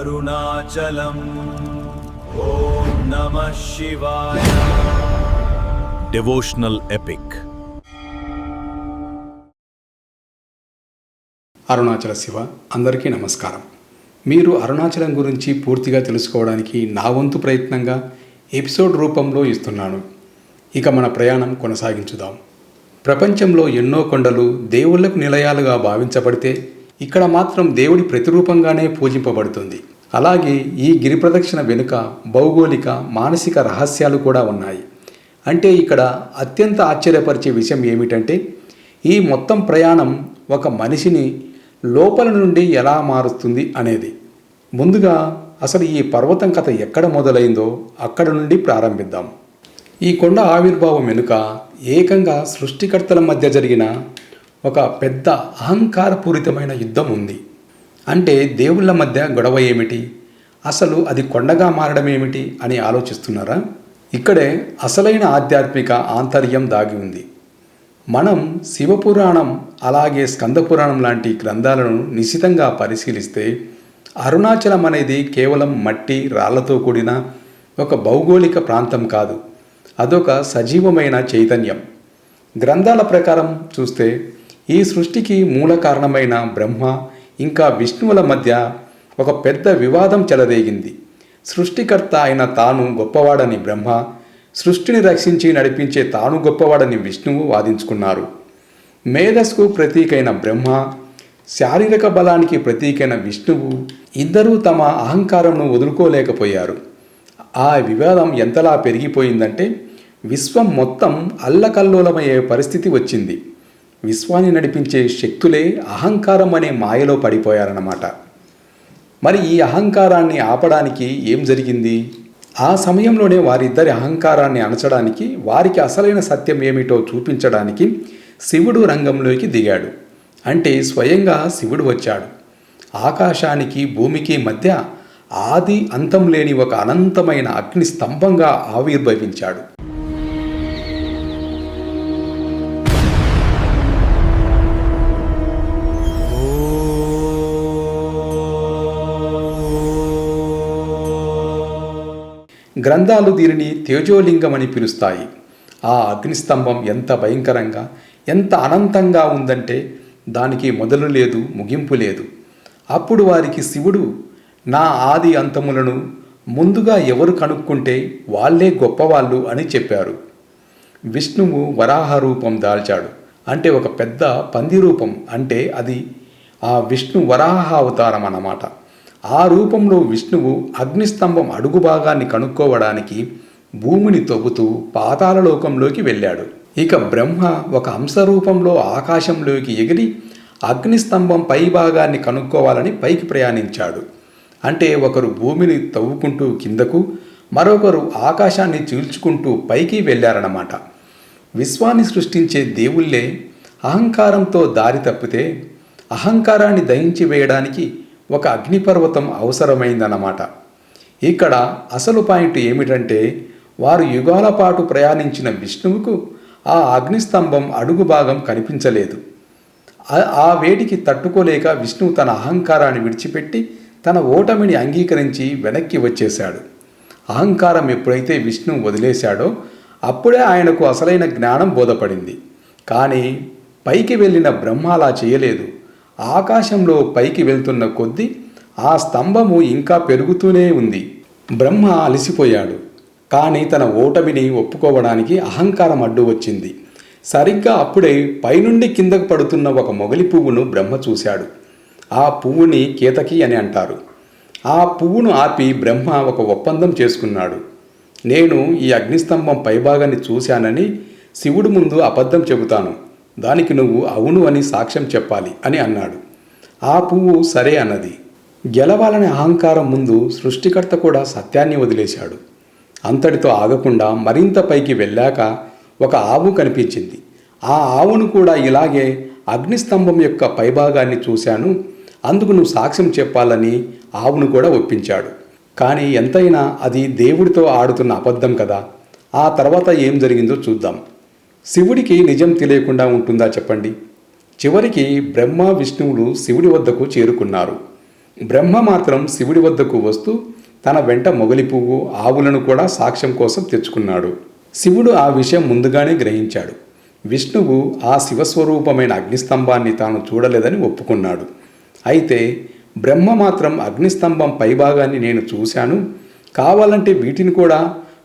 అరుణాచలం ఓం నమః శివాయ. Devotional epic. Arunachal Shiva అందరికీ నమస్కారం. మీరు అరుణాచలం గురించి పూర్తిగా తెలుసుకోవడానికి నా వంతు ప్రయత్నంగా ఎపిసోడ్ రూపంలో ఇస్తున్నాను. ఇక మన ప్రయాణం కొనసాగించుదాం. ప్రపంచంలో ఎన్నో కొండలు దేవుళ్లకు నిలయాలుగా భావించబడితే ఇక్కడ మాత్రం దేవుడి ప్రతిరూపంగానే పూజింపబడుతుంది. అలాగే ఈ గిరి ప్రదక్షిణ వెనుక భౌగోళిక మానసిక రహస్యాలు కూడా ఉన్నాయి. అంటే ఇక్కడ అత్యంత ఆశ్చర్యపరిచే విషయం ఏమిటంటే ఈ మొత్తం ప్రయాణం ఒక మనిషిని లోపల నుండి ఎలా మారుస్తుంది అనేది. ముందుగా అసలు ఈ పర్వతం కథ ఎక్కడ మొదలైందో అక్కడ నుండి ప్రారంభిద్దాం. ఈ కొండ ఆవిర్భావం వెనుక ఏకంగా సృష్టికర్తల మధ్య జరిగిన ఒక పెద్ద అహంకారపూరితమైన యుద్ధం ఉంది. అంటే దేవుళ్ళ మధ్య గొడవ ఏమిటి, అసలు అది కొండగా మారడం ఏమిటి అని ఆలోచిస్తున్నారా? ఇక్కడే అసలైన ఆధ్యాత్మిక ఆంతర్యం దాగి ఉంది. మనం శివపురాణం అలాగే స్కందపురాణం లాంటి గ్రంథాలను నిశితంగా పరిశీలిస్తే అరుణాచలం అనేది కేవలం మట్టి రాళ్లతో కూడిన ఒక భౌగోళిక ప్రాంతం కాదు, అదొక సజీవమైన చైతన్యం. గ్రంథాల ప్రకారం చూస్తే ఈ సృష్టికి మూల కారణమైన బ్రహ్మ ఇంకా విష్ణువుల మధ్య ఒక పెద్ద వివాదం చెలరేగింది. సృష్టికర్త అయిన తాను గొప్పవాడని బ్రహ్మ, సృష్టిని రక్షించి నడిపించే తాను గొప్పవాడని విష్ణువు వాదించుకున్నారు. మేధస్సుకు ప్రతీకైన బ్రహ్మ, శారీరక బలానికి ప్రతీకైన విష్ణువు ఇద్దరూ తమ అహంకారంను వదులుకోలేకపోయారు. ఆ వివాదం ఎంతలా పెరిగిపోయిందంటే విశ్వం మొత్తం అల్లకల్లోలమయ్యే పరిస్థితి వచ్చింది. విశ్వాన్ని నడిపించే శక్తులే అహంకారం అనే మాయలో పడిపోయారన్నమాట. మరి ఈ అహంకారాన్ని ఆపడానికి ఏం జరిగింది? ఆ సమయంలోనే వారిద్దరి అహంకారాన్ని అణచడానికి, వారికి అసలైన సత్యం ఏమిటో చూపించడానికి శివుడు రంగంలోకి దిగాడు. అంటే స్వయంగా శివుడు వచ్చాడు. ఆకాశానికి భూమికి మధ్య ఆది అంతం లేని ఒక అనంతమైన అగ్ని స్తంభంగా ఆవిర్భవించాడు. గ్రంథాలు దీనిని తేజోలింగం అని పిలుస్తాయి. ఆ అగ్నిస్తంభం ఎంత భయంకరంగా, ఎంత అనంతంగా ఉందంటే దానికి మొదలు లేదు, ముగింపు లేదు. అప్పుడు వారికి శివుడు, నా ఆది అంతములను ముందుగా ఎవరు కనుక్కుంటే వాళ్ళే గొప్పవాళ్ళు అని చెప్పారు. విష్ణువు వరాహ రూపం దాల్చాడు. అంటే ఒక పెద్ద పంది రూపం. అంటే అది ఆ విష్ణు వరాహ అవతారం అన్నమాట. ఆ రూపంలో విష్ణువు అగ్నిస్తంభం అడుగు భాగాన్ని కనుక్కోవడానికి భూమిని తవ్వుతూ పాతాళలోకంలోకి వెళ్ళాడు. ఇక బ్రహ్మ ఒక హంస రూపంలో ఆకాశంలోకి ఎగిరి అగ్నిస్తంభం పై భాగాన్ని కనుక్కోవాలని పైకి ప్రయాణించాడు. అంటే ఒకరు భూమిని తవ్వుకుంటూ కిందకు, మరొకరు ఆకాశాన్ని చీల్చుకుంటూ పైకి వెళ్ళారన్నమాట. విశ్వాన్ని సృష్టించే దేవుళ్ళే అహంకారంతో దారి తప్పితే అహంకారాన్ని దహించి వేయడానికి ఒక అగ్నిపర్వతం అవసరమైందన్నమాట. ఇక్కడ అసలు పాయింట్ ఏమిటంటే వారు యుగాల పాటు ప్రయాణించిన విష్ణువుకు ఆ అగ్నిస్తంభం అడుగు భాగం కనిపించలేదు. ఆ వేడికి తట్టుకోలేక విష్ణువు తన అహంకారాన్ని విడిచిపెట్టి తన ఓటమిని అంగీకరించి వెనక్కి వచ్చేశాడు. అహంకారం ఎప్పుడైతే విష్ణువు వదిలేశాడో అప్పుడే ఆయనకు అసలైన జ్ఞానం బోధపడింది. కానీ పైకి వెళ్ళిన బ్రహ్మ అలా చేయలేదు. ఆకాశంలో పైకి వెళ్తున్న కొద్దీ ఆ స్తంభము ఇంకా పెరుగుతూనే ఉంది. బ్రహ్మ అలసిపోయాడు. కానీ తన ఓటమిని ఒప్పుకోవడానికి అహంకారం అడ్డు వచ్చింది. సరిగ్గా అప్పుడే పైనుండి కిందకు పడుతున్న ఒక మొగలి పువ్వును బ్రహ్మ చూశాడు. ఆ పువ్వుని కేతకి అని అంటారు. ఆ పువ్వును ఆపి బ్రహ్మ ఒక ఒప్పందం చేసుకున్నాడు. నేను ఈ అగ్నిస్తంభం పైభాగాన్ని చూశానని శివుడు ముందు అబద్ధం చెబుతాను, దానికి నువ్వు అవును అని సాక్ష్యం చెప్పాలి అని అన్నాడు. ఆ పువ్వు సరే అన్నది. గెలవాలనే అహంకారం ముందు సృష్టికర్త కూడా సత్యాన్ని వదిలేశాడు. అంతటితో ఆగకుండా మరింత పైకి వెళ్ళాక ఒక ఆవు కనిపించింది. ఆ ఆవును కూడా ఇలాగే అగ్నిస్తంభం యొక్క పైభాగాన్ని చూశాను, అందుకు నువ్వు సాక్ష్యం చెప్పాలని ఆవును కూడా ఒప్పించాడు. కానీ ఎంతైనా అది దేవుడితో ఆడుతున్న అబద్ధం కదా. ఆ తర్వాత ఏం జరిగిందో చూద్దాం. శివుడికి నిజం తెలియకుండా ఉంటుందా చెప్పండి. చివరికి బ్రహ్మ విష్ణువులు శివుడి వద్దకు చేరుకున్నారు. బ్రహ్మ మాత్రం శివుడి వద్దకు వస్తూ తన వెంట మొగలి పువ్వు ఆవులను కూడా సాక్ష్యం కోసం తెచ్చుకున్నాడు. శివుడు ఆ విషయం ముందుగానే గ్రహించాడు. విష్ణువు ఆ శివస్వరూపమైన అగ్నిస్తంభాన్ని తాను చూడలేదని ఒప్పుకున్నాడు. అయితే బ్రహ్మ మాత్రం అగ్నిస్తంభం పైభాగాన్ని నేను చూశాను, కావాలంటే వీటిని కూడా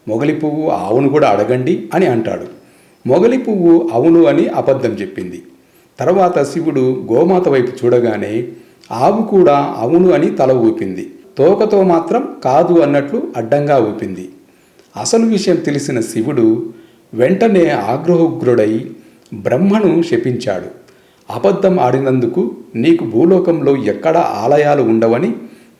మొగలి పువ్వు ఆవును కూడా అడగండి అని అంటాడు. మొగలి పువ్వు అవును అని అబద్ధం చెప్పింది. తర్వాత శివుడు గోమాత వైపు చూడగానే ఆవు కూడా అవును అని తల ఊపింది. తోకతో మాత్రం కాదు అన్నట్లు అడ్డంగా ఊపింది. అసలు విషయం తెలిసిన శివుడు వెంటనే ఆగ్రహోగ్రుడై బ్రహ్మను శపించాడు. అబద్ధం ఆడినందుకు నీకు భూలోకంలో ఎక్కడా ఆలయాలు ఉండవని,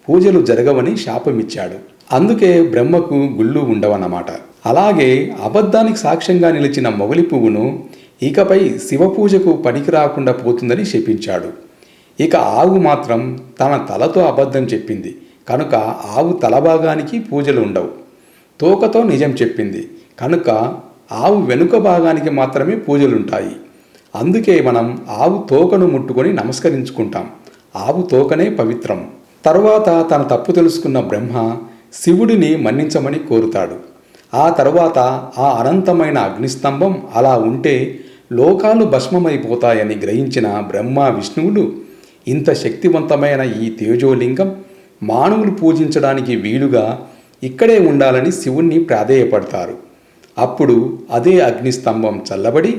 పూజలు జరగవని శాపమిచ్చాడు. అందుకే బ్రహ్మకు గుళ్ళు ఉండవన్నమాట. అలాగే అబద్ధానికి సాక్ష్యంగా నిలిచిన మొగలి పువ్వును ఇకపై శివపూజకు పనికి రాకుండా పోతుందని శపించాడు. ఇక ఆవు మాత్రం తన తలతో అబద్ధం చెప్పింది కనుక ఆవు తలభాగానికి పూజలు ఉండవు. తోకతో నిజం చెప్పింది కనుక ఆవు వెనుక భాగానికి మాత్రమే పూజలుంటాయి. అందుకే మనం ఆవు తోకను ముట్టుకొని నమస్కరించుకుంటాం. ఆవు తోకనే పవిత్రం. తరువాత తన తప్పు తెలుసుకున్న బ్రహ్మ శివుడిని మన్నించమని కోరుతాడు. ఆ తరువాత ఆ అనంతమైన అగ్నిస్తంభం అలా ఉంటే లోకాలు భస్మమైపోతాయని గ్రహించిన బ్రహ్మ విష్ణువులు ఇంత శక్తివంతమైన ఈ తేజోలింగం మానవులు పూజించడానికి వీలుగా ఇక్కడే ఉండాలని శివుణ్ణి ప్రాధేయపడతారు. అప్పుడు అదే అగ్నిస్తంభం చల్లబడి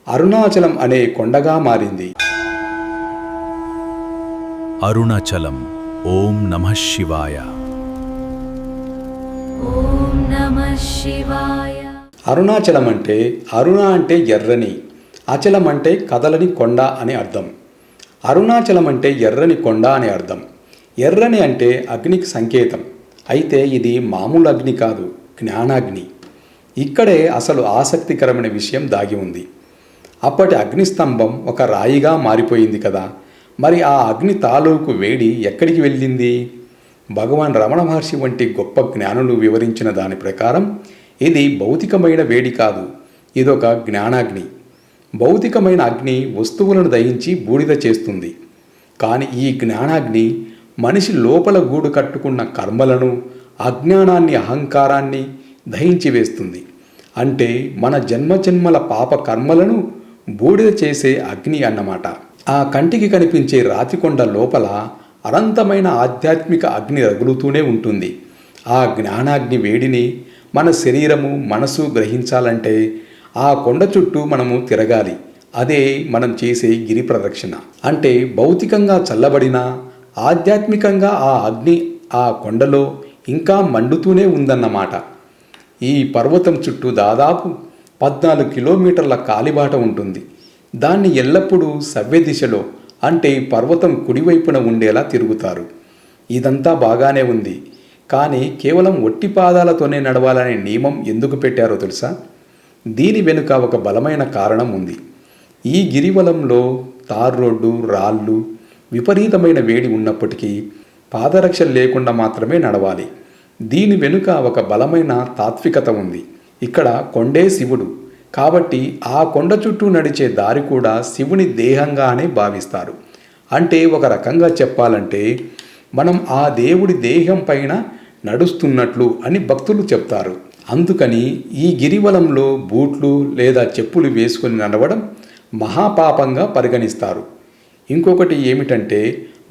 అరుణాచలం అనే కొండగా మారింది. అరుణాచలం. ఓం నమః శివాయ. ఓం నమః శివాయ. అరుణాచలం అంటే అరుణ అంటే ఎర్రని, అచలం అంటే కదలని కొండ అని అర్థం. అరుణాచలం అంటే ఎర్రని కొండ అని అర్థం. ఎర్రని అంటే అగ్నికి సంకేతం. అయితే ఇది మామూలు అగ్ని కాదు, జ్ఞానాగ్ని. ఇక్కడే అసలు ఆసక్తికరమైన విషయం దాగి ఉంది. అప్పటి అగ్నిస్తంభం ఒక రాయిగా మారిపోయింది కదా, మరి ఆ అగ్ని తాలూకు వేడి ఎక్కడికి వెళ్ళింది? భగవాన్ రమణ మహర్షి వంటి గొప్ప జ్ఞానులు వివరించిన దాని ప్రకారం ఇది భౌతికమైన వేడి కాదు, ఇదొక జ్ఞానాగ్ని. భౌతికమైన అగ్ని వస్తువులను దహించి బూడిద చేస్తుంది. కానీ ఈ జ్ఞానాగ్ని మనిషి లోపల గూడు కట్టుకున్న కర్మలను, అజ్ఞానాన్ని, అహంకారాన్ని దహించి వేస్తుంది. అంటే మన జన్మజన్మల పాప కర్మలను బూడిద చేసే అగ్ని అన్నమాట. ఆ కంటికి కనిపించే రాతికొండ లోపల అనంతమైన ఆధ్యాత్మిక అగ్ని రగులుతూనే ఉంటుంది. ఆ జ్ఞానాగ్ని వేడిని మన శరీరము, మనసు గ్రహించాలంటే ఆ కొండ చుట్టూ మనము తిరగాలి. అదే మనం చేసే గిరి ప్రదక్షిణ. అంటే భౌతికంగా చల్లబడినా ఆధ్యాత్మికంగా ఆ అగ్ని ఆ కొండలో ఇంకా మండుతూనే ఉందన్నమాట. ఈ పర్వతం చుట్టూ దాదాపు 14 కిలోమీటర్ల కాలిబాట ఉంటుంది. దాన్ని ఎల్లప్పుడూ సవ్య దిశలో అంటే పర్వతం కుడివైపున ఉండేలా తిరుగుతారు. ఇదంతా బాగానే ఉంది, కానీ కేవలం ఒట్టి పాదాలతోనే నడవాలనే నియమం ఎందుకు పెట్టారో తెలుసా? దీని వెనుక ఒక బలమైన కారణం ఉంది. ఈ గిరివలంలో తార్ రోడ్డు, రాళ్ళు, విపరీతమైన వేడి ఉన్నప్పటికీ పాదరక్షలు లేకుండా మాత్రమే నడవాలి. దీని వెనుక ఒక బలమైన తాత్వికత ఉంది. ఇక్కడ కొండే శివుడు కాబట్టి ఆ కొండ చుట్టూ నడిచే దారి కూడా శివుని దేహంగానే భావిస్తారు. అంటే ఒక రకంగా చెప్పాలంటే మనం ఆ దేవుడి దేహం పైన నడుస్తున్నట్లు అని భక్తులు చెప్తారు. అందుకని ఈ గిరివలంలో బూట్లు లేదా చెప్పులు వేసుకొని నడవడం మహాపాపంగా పరిగణిస్తారు. ఇంకొకటి ఏమిటంటే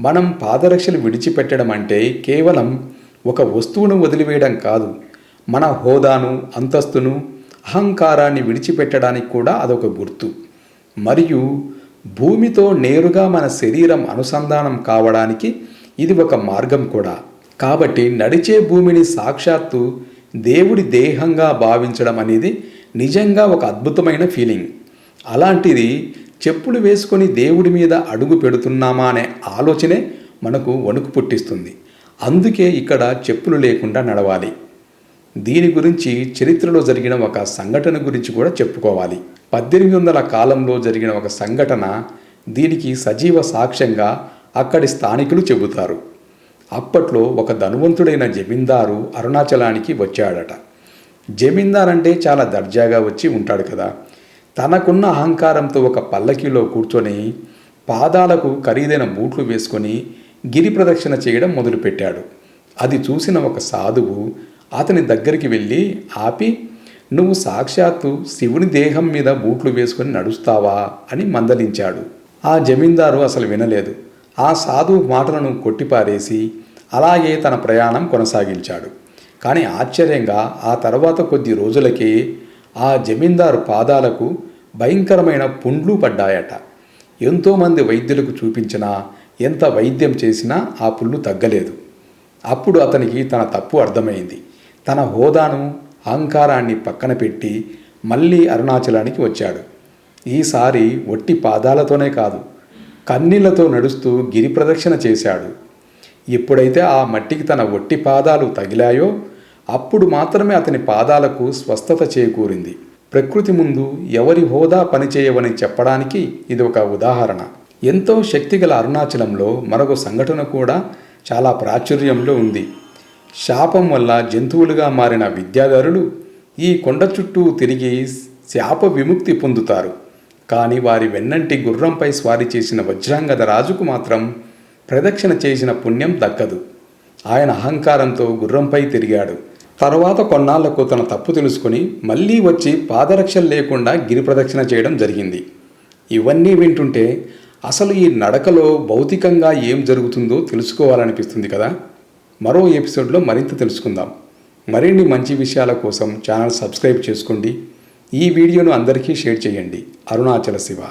మనం పాదరక్షలు విడిచిపెట్టడం అంటే కేవలం ఒక వస్తువును వదిలివేయడం కాదు, మన హోదాను, అంతస్తును, అహంకారాన్ని విడిచిపెట్టడానికి కూడా అదొక గుర్తు. మరియు భూమితో నేరుగా మన శరీరం అనుసంధానం కావడానికి ఇది ఒక మార్గం కూడా. కాబట్టి నడిచే భూమిని సాక్షాత్తు దేవుడి దేహంగా భావించడం అనేది నిజంగా ఒక అద్భుతమైన ఫీలింగ్. అలాంటిది చెప్పులు వేసుకొని దేవుడి మీద అడుగు పెడుతున్నామా అనే ఆలోచనే మనకు వణుకు పుట్టిస్తుంది. అందుకే ఇక్కడ చెప్పులు లేకుండా నడవాలి. దీని గురించి చరిత్రలో జరిగిన ఒక సంఘటన గురించి కూడా చెప్పుకోవాలి. 1800 కాలంలో జరిగిన ఒక సంఘటన దీనికి సజీవ సాక్ష్యంగా అక్కడి స్థానికులు చెబుతారు. అప్పట్లో ఒక ధనవంతుడైన జమీందారు అరుణాచలానికి వచ్చాడట. జమీందార్ అంటే చాలా దర్జాగా వచ్చి ఉంటాడు కదా. తనకున్న అహంకారంతో ఒక పల్లకీలో కూర్చొని పాదాలకు ఖరీదైన బూట్లు వేసుకొని గిరి ప్రదక్షిణ చేయడం మొదలుపెట్టాడు. అది చూసిన ఒక సాధువు అతని దగ్గరికి వెళ్ళి ఆపి, నువ్వు సాక్షాత్తు శివుని దేహం మీద బూట్లు వేసుకొని నడుస్తావా అని మందలించాడు. ఆ జమీందారు అసలు వినలేదు. ఆ సాధువు మాటలను కొట్టిపారేసి అలాగే తన ప్రయాణం కొనసాగించాడు. కానీ ఆశ్చర్యంగా ఆ తర్వాత కొద్ది రోజులకే ఆ జమీందారు పాదాలకు భయంకరమైన పుండ్లు పడ్డాయట. ఎంతోమంది వైద్యులకు చూపించినా, ఎంత వైద్యం చేసినా ఆ పుళ్ళు తగ్గలేదు. అప్పుడు అతనికి తన తప్పు అర్థమైంది. తన హోదాను, అహంకారాన్ని పక్కన పెట్టి మళ్ళీ అరుణాచలానికి వచ్చాడు. ఈసారి ఒట్టి పాదాలతోనే కాదు, కన్నీళ్లతో నడుస్తూ గిరి ప్రదక్షిణ చేశాడు. ఎప్పుడైతే ఆ మట్టికి తన ఒట్టి పాదాలు తగిలాయో అప్పుడు మాత్రమే అతని పాదాలకు స్వస్థత చేకూరింది. ప్రకృతి ముందు ఎవరి హోదా పనిచేయవని చెప్పడానికి ఇది ఒక ఉదాహరణ. ఎంతో శక్తిగల అరుణాచలంలో మరొక సంఘటన కూడా చాలా ప్రాచుర్యంలో ఉంది. శాపం వల్ల జంతువులుగా మారిన విద్యాధరులు ఈ కొండ చుట్టూ తిరిగి శాప విముక్తి పొందుతారు. కానీ వారి వెన్నంటి గుర్రంపై స్వారీ చేసిన వజ్రాంగద రాజుకు మాత్రం ప్రదక్షిణ చేసిన పుణ్యం దక్కదు. ఆయన అహంకారంతో గుర్రంపై తిరిగాడు. తర్వాత కొన్నాళ్లకు తన తప్పు తెలుసుకుని మళ్ళీ వచ్చి పాదరక్షలు లేకుండా గిరి ప్రదక్షిణ చేయడం జరిగింది. ఇవన్నీ వింటుంటే అసలు ఈ నడకలో భౌతికంగా ఏం జరుగుతుందో తెలుసుకోవాలనిపిస్తుంది కదా. మరో ఎపిసోడ్లో మరింత తెలుసుకుందాం. మరిన్ని మంచి విషయాల కోసం ఛానల్ సబ్స్క్రైబ్ చేసుకోండి. ఈ వీడియోను అందరికీ షేర్ చేయండి. అరుణాచల శివ.